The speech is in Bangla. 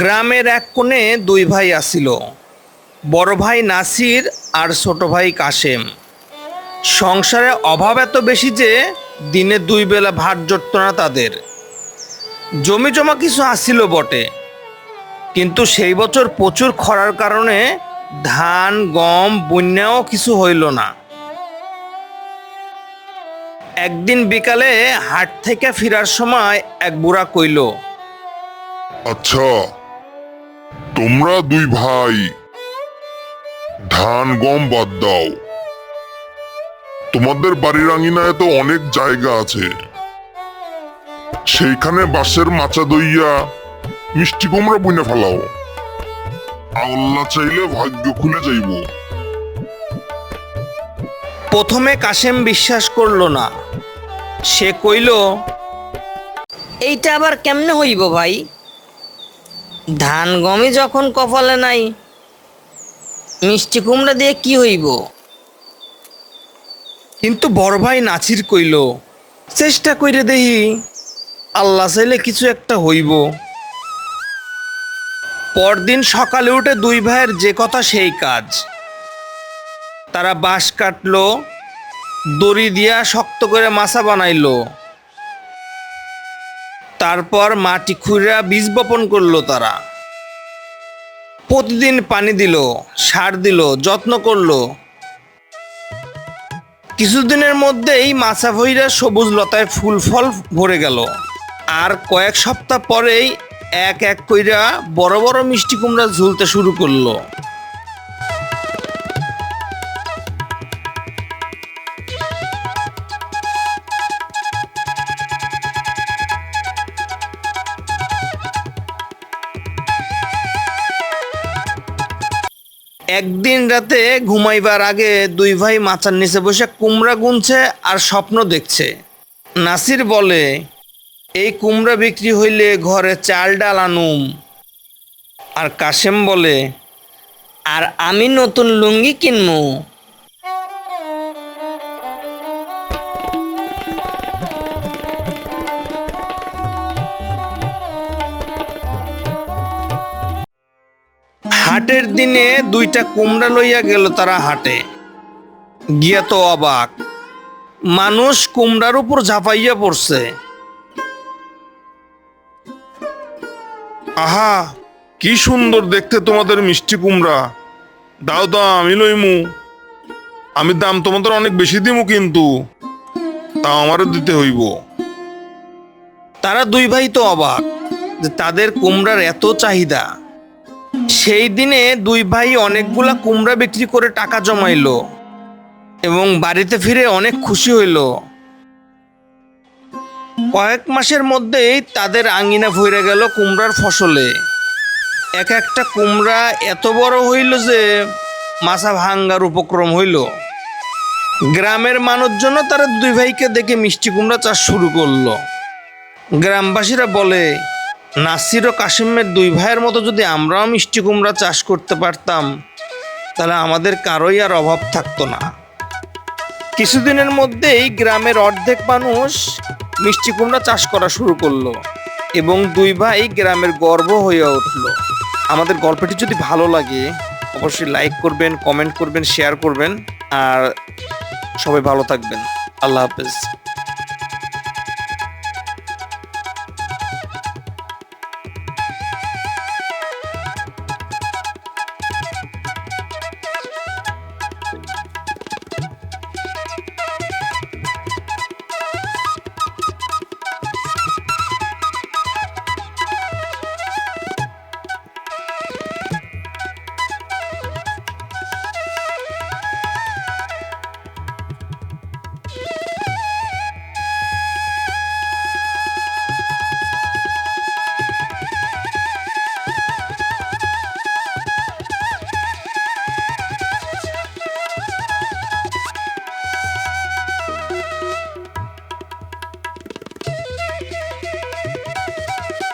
গ্রামের এক কোণে দুই ভাই আসিল, বড় ভাই নাসির আর ছোট ভাই কাশেম। সংসারে অভাব এত বেশি যে দিনে দুই বেলা ভাত জুটত না তাদের। জমি জমা কিছু আসিল বটে, কিন্তু সেই বছর প্রচুর খরার কারণে ধান গম বন্যাও কিছু হইল না। একদিন বিকালে হাট থেকে ফেরার সময় এক বুড়া কইল, আচ্ছা, তোমরা দুই ভাই ধান গম বাদ দাও। তোমাদের বাড়ির আঙিনায় তো অনেক জায়গা আছে, সেইখানে বাঁশের মাচা দইয়া মিষ্টি কুমড়া বুনে ফেলাও। আল্লাহ চাইলে ভাগ্য খুলে যাইব। প্রথমে কাশেম বিশ্বাস করল না। সে কইল, এইটা আবার কেমনে হইব ভাই? ধান গমই যখন কপালে নাই, মিষ্টি কুমড়া দিয়ে কি হইব? কিন্তু বড় ভাই নাছির কইল, চেষ্টা কইরে দেহি, আল্লাহ চাইলে কিছু একটা হইব। পরদিন সকালে উঠে দুই ভাইয়ের যে কথা সেই কাজ। তারা বাঁশ কাটলো, দড়ি দিয়া শক্ত করে মাচা বানাইলো, তারপর মাটি খুঁড়া বীজ বপন করলো। তারা প্রতিদিন পানি দিল, সার দিল, যত্ন করলো। কিছুদিনের মধ্যেই মাচা ভইরা সবুজ লতায় ফুল ফল ভরে গেল। আর কয়েক সপ্তাহ পরেই এক এক কইরা বড় বড় মিষ্টি কুমড়া ঝুলতে শুরু করলো। একদিন রাতে ঘুমাইবার আগে দুই ভাই মাচার নিচে বসে কুমড়া গুনছে আর স্বপ্ন দেখছে। নাসির বলে, এই কুমড়া বিক্রি হইলে ঘরে চাল ডাল আনুম। আর কাশেম বলে, আর আমি নতুন লুঙ্গি কিনবো। হাটের দিনে দুইটা কুমড়া লইয়া গেল তারা হাটে। গিয়া তো অবাক, মানুষ কুমড়ার উপর ঝাঁপাইয়া পড়ছে। আহা, কি সুন্দর দেখতে তোমাদের মিষ্টি কুমড়া। দাও দাও, আমি লইমু। আমি দাম তোমাদের অনেক বেশি দিমু, কিন্তু তাও আমারও দিতে হইব। তারা দুই ভাই তো অবাক যে তাদের কুমড়ার এত চাহিদা। সেই দিনে দুই ভাই অনেকগুলা কুমড়া বিক্রি করে টাকা জমাইলো এবং বাড়িতে ফিরে অনেক খুশি হইল। কয়েক মাসের মধ্যেই তাদের আঙ্গিনা ভরে গেল কুমড়ার ফসলে। এক একটা কুমড়া এত বড় হইল যে মাছা ভাঙ্গার উপক্রম হইল। গ্রামের মানুষজন তারা দুই ভাইকে দেখে মিষ্টি কুমড়া চাষ শুরু করলো। গ্রামবাসীরা বলে, নাসির ও কাশিমের দুই ভাইয়ের মতো যদি আমরাও মিষ্টি কুমড়া চাষ করতে পারতাম, তাহলে আমাদের কারোই আর অভাব থাকতো না। কিছুদিনের মধ্যেই গ্রামের অর্ধেক মানুষ মিষ্টি কুমড়া চাষ করা শুরু করলো এবং দুই ভাই গ্রামের গর্ব হয়ে উঠল। আমাদের গল্পটি যদি ভালো লাগে অবশ্যই লাইক করবেন, কমেন্ট করবেন, শেয়ার করবেন। আর সবাই ভালো থাকবেন। আল্লাহ হাফেজ।